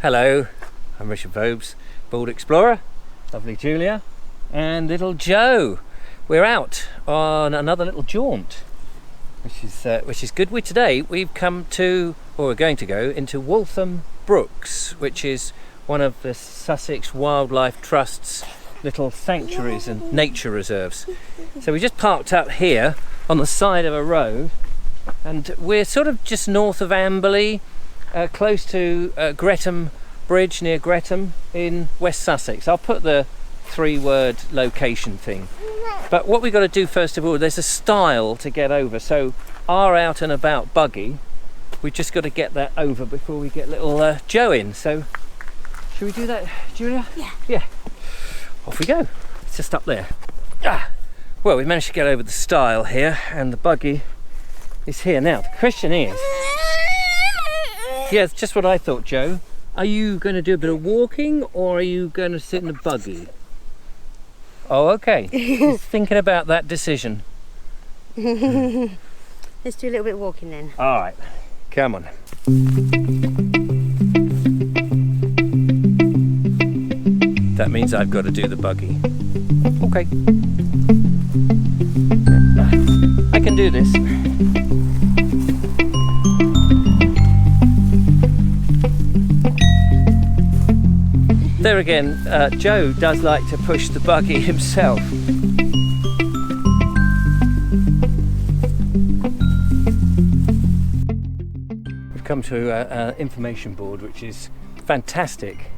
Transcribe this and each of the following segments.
Hello, I'm Richard Vobes, Bald Explorer, lovely Julia, and little Joe. We're out on another little jaunt, which is good. Today we've come to, or we're going to go into Waltham Brooks, which is one of the Sussex Wildlife Trust's little sanctuaries and nature reserves. So we just parked up here on the side of a road, and we're sort of just north of Amberley, close to Gretham Bridge, near Gretham in West Sussex. I'll put the 3-word location thing. But what we've got to do first of all, there's a stile to get over. So our out and about buggy, we've just got to get that over before we get little Joe in. So should we do that, Julia? Yeah. Off we go. It's just up there. Well, we managed to get over the stile here, and the buggy is here now. The question is, yeah, it's just what I thought, Joe. Are you going to do a bit of walking, or are you going to sit in the buggy? Oh, okay. He's thinking about that decision. Let's do a little bit of walking then. All right, come on. That means I've got to do the buggy. Okay. I can do this. There again, Joe does like to push the buggy himself. We've come to an information board, which is fantastic.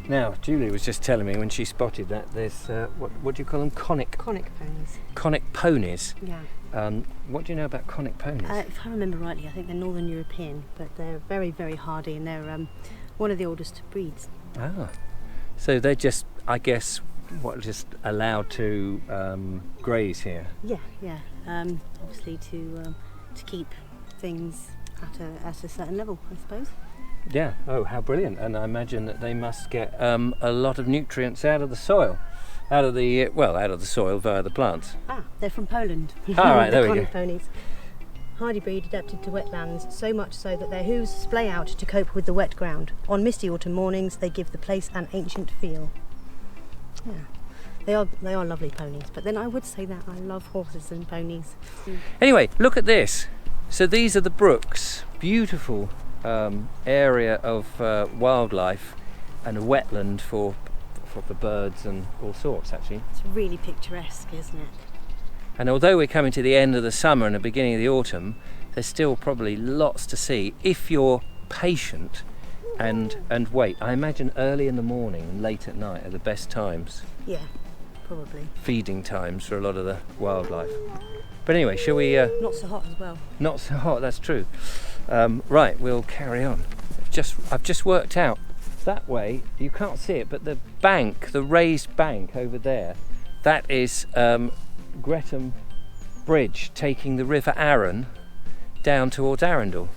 Now, Julie was just telling me when she spotted that there's, what do you call them? Konik? Konik ponies. Konik ponies? Yeah. What do you know about Konik ponies? If I remember rightly, I think they're Northern European, but they're very, very hardy, and they're one of the oldest breeds. Ah, so they're just, I guess, just allowed to graze here? Yeah. Obviously to keep things at a certain level, I suppose. Yeah. Oh, how brilliant! And I imagine that they must get a lot of nutrients out of the soil, out of the soil via the plants. They're from Poland. All right, there we go. Ponies. Hardy breed adapted to wetlands, so much so that their hooves splay out to cope with the wet ground. On misty autumn mornings, they give the place an ancient feel. Yeah, they are lovely ponies. But then I would say that I love horses and ponies. Anyway, look at this. So these are the brooks. Beautiful area of wildlife and a wetland for the birds and all sorts, actually. It's really picturesque, isn't it? And although we're coming to the end of the summer and the beginning of the autumn, there's still probably lots to see if you're patient and wait. I imagine early in the morning and late at night are the best times. Yeah, probably. Feeding times for a lot of the wildlife. But anyway, shall we... Not so hot as well. Not so hot, that's true. Right, we'll carry on. I've just worked out that way, you can't see it, but the bank, the raised bank over there, that is Gretham Bridge taking the River Arun down towards Arundel.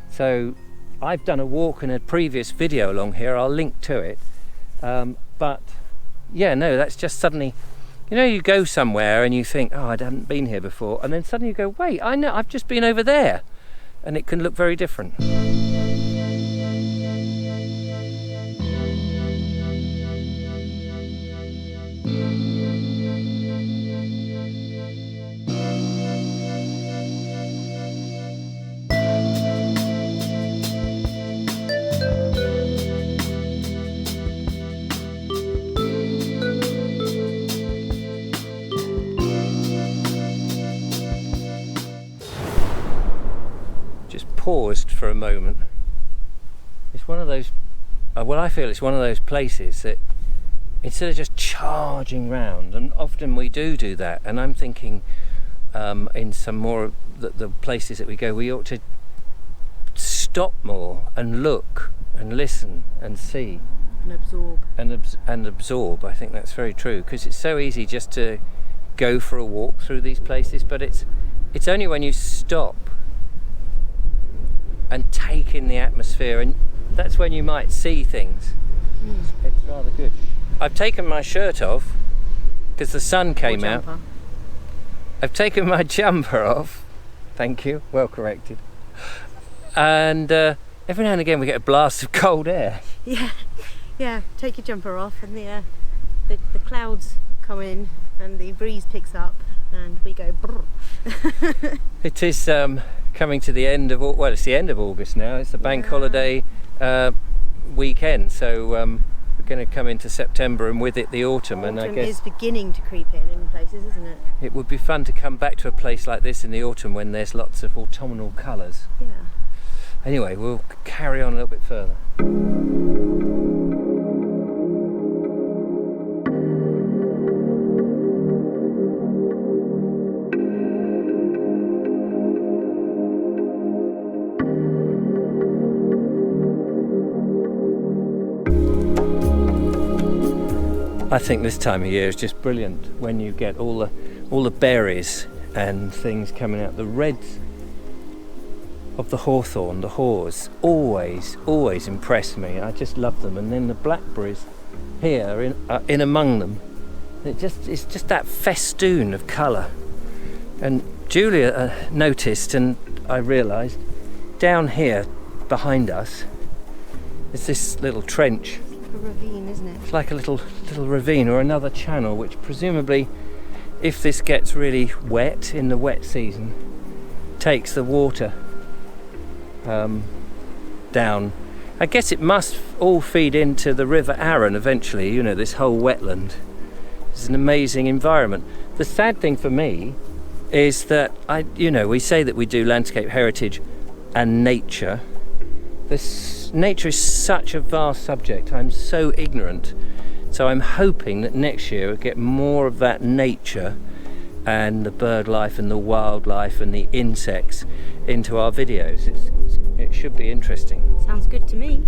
So I've done a walk in a previous video along here, I'll link to it. But yeah, no, that's just suddenly, you go somewhere and you think, oh, I haven't been here before, and then suddenly you go, wait, I know, I've just been over there, and it can look very different. Paused for a moment. It's one of those, I feel it's one of those places that instead of just charging round, and often we do that, and I'm thinking in some more of the places that we go, we ought to stop more and look and listen and see and absorb and absorb. I think that's very true, because it's so easy just to go for a walk through these places, but it's only when you stop and take in the atmosphere, and that's when you might see things. It's rather good. I've taken my shirt off because the sun came out. I've taken my jumper off. Thank you, well corrected. And every now and again we get a blast of cold air. Yeah, take your jumper off and the clouds come in and the breeze picks up and we go brrr. It is coming to the end of, well, it's the end of August now. It's the bank holiday weekend, so we're going to come into September and with it the autumn. And I guess is beginning to creep in places, isn't it? It would be fun to come back to a place like this in the autumn when there's lots of autumnal colours. Yeah. Anyway, we'll carry on a little bit further. I think this time of year is just brilliant when you get all the berries and things coming out. The reds of the hawthorn, the haws, always impress me. I just love them. And then the blackberries here in among them. It's just that festoon of colour. And Julia noticed, and I realised, down here behind us is this little trench. A ravine, isn't it? It's like a little ravine or another channel, which presumably, if this gets really wet in the wet season, takes the water down. I guess it must all feed into the River Arun eventually. You know, this whole wetland. It's an amazing environment. The sad thing for me is that we say that we do landscape heritage and nature. Nature is such a vast subject. I'm so ignorant. So I'm hoping that next year we'll get more of that nature and the bird life and the wildlife and the insects into our videos. It should be interesting. Sounds good to me.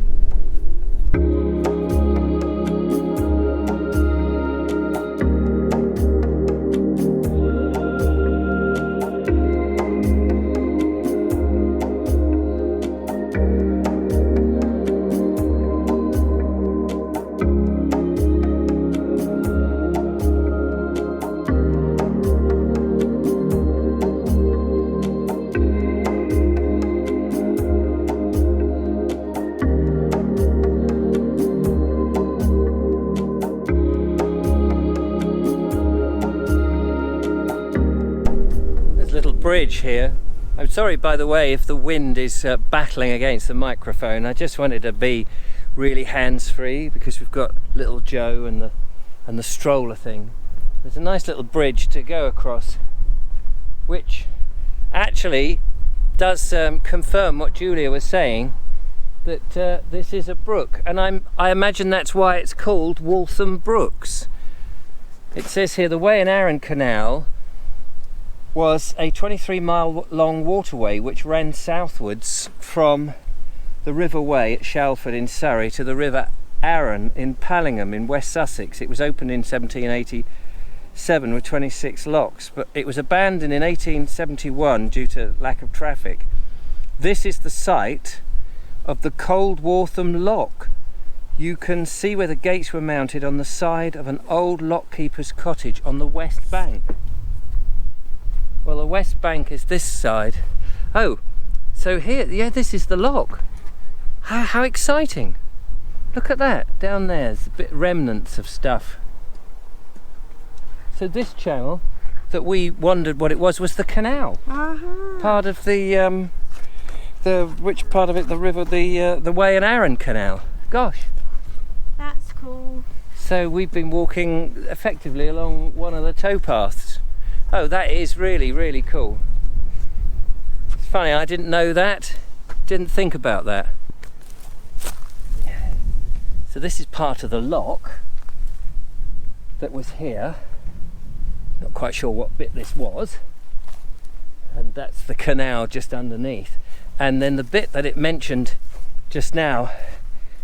Bridge here. I'm sorry, by the way, if the wind is battling against the microphone. I just wanted to be really hands-free because we've got little Joe and the stroller thing. There's a nice little bridge to go across, which actually does confirm what Julia was saying, that this is a brook, and I imagine that's why it's called Waltham Brooks. It says here the Way and Arun Canal was a 23-mile long waterway which ran southwards from the River Way at Shalford in Surrey to the River Arun in Pallingham in West Sussex. It was opened in 1787 with 26 locks, but it was abandoned in 1871 due to lack of traffic. This is the site of the Cold Waltham Lock. You can see where the gates were mounted on the side of an old lockkeeper's cottage on the west bank. Well, the west bank is this side. Oh, so here, yeah, this is the lock. How exciting. Look at that, down there's a bit remnants of stuff. So this channel that we wondered what it was the canal. Part of the which part of it, the river, the Way and Arun Canal. Gosh. That's cool. So we've been walking effectively along one of the towpaths. Oh, that is really, really cool. It's funny, I didn't know that, didn't think about that. So this is part of the lock that was here. Not quite sure what bit this was. And that's the canal just underneath. And then the bit that it mentioned just now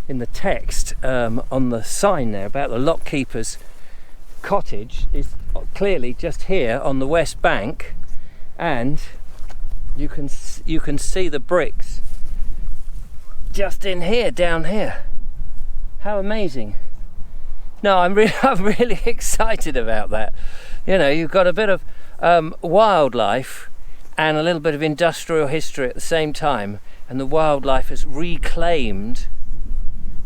in the text on the sign there about the lockkeeper's cottage is clearly just here on the west bank, and you can see the bricks just in here, down here. How amazing. No, I'm really excited about that. You know, you've got a bit of wildlife and a little bit of industrial history at the same time, and the wildlife has reclaimed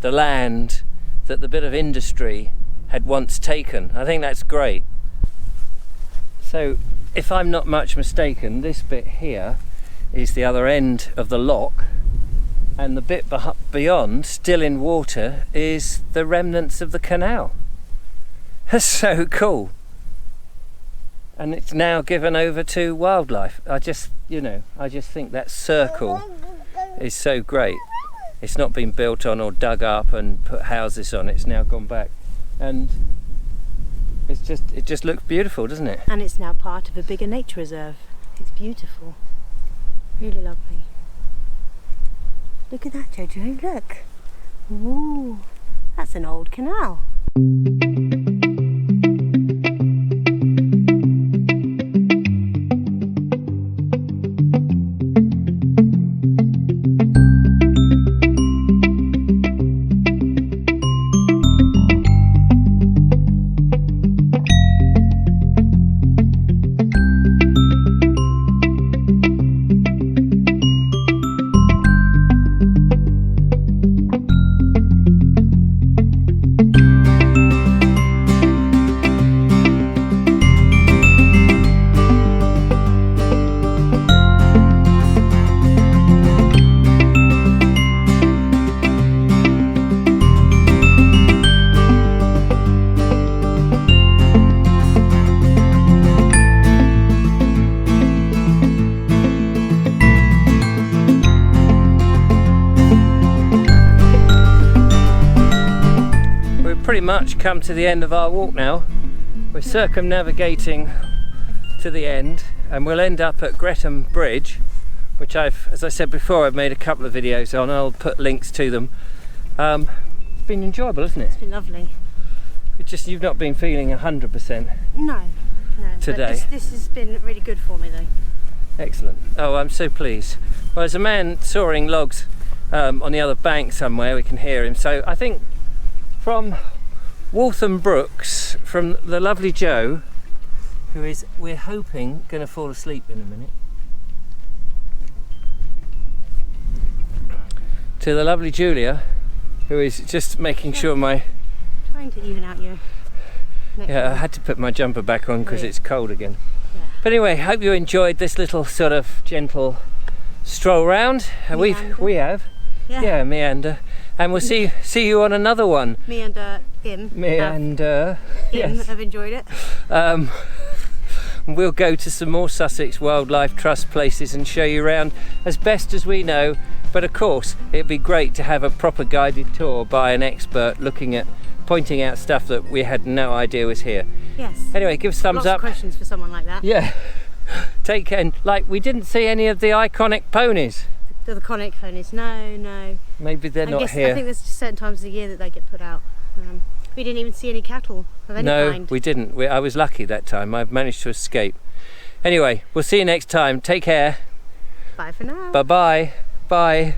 the land that the bit of industry had once taken. I think that's great. So if I'm not much mistaken, this bit here is the other end of the lock, and the bit beyond, still in water, is the remnants of the canal. That's so cool. And it's now given over to wildlife. I just think that circle is so great. It's not been built on or dug up and put houses on. It's now gone back, and it just looks beautiful, doesn't it? And it's now part of a bigger nature reserve. It's beautiful, really lovely. Look at that, Jojo. Look. Ooh, that's an old canal. Pretty much come to the end of our walk now. We're circumnavigating to the end, and we'll end up at Waltham Bridge, which as I said before, I've made a couple of videos on. I'll put links to them. It's been enjoyable, isn't it? It's been lovely. It's just you've not been feeling 100%. No, today. This has been really good for me though. Excellent. Oh, I'm so pleased. Well, there's a man sawing logs on the other bank somewhere. We can hear him. So I think from Waltham Brooks, from the lovely Jo, who is, we're hoping, going to fall asleep in a minute, to the lovely Julia, who is just making sure trying to even out your neck. Yeah, I had to put my jumper back on because it's cold again. Yeah. But anyway, hope you enjoyed this little sort of gentle stroll round. We have. Yeah, meander. And we'll see you on another one. Meander. Yes. I've enjoyed it. We'll go to some more Sussex Wildlife Trust places and show you around as best as we know. But of course, it'd be great to have a proper guided tour by an expert pointing out stuff that we had no idea was here. Yes. Anyway, give us a thumbs Lots up. Of questions for someone like that. Yeah. Take care. And like, we didn't see any of the iconic ponies. The Konik ponies, no. Maybe they're not here. I think there's just certain times of the year that they get put out. We didn't even see any cattle of any kind. No, we didn't. I was lucky that time. I've managed to escape. Anyway, we'll see you next time. Take care. Bye for now. Bye-bye. Bye.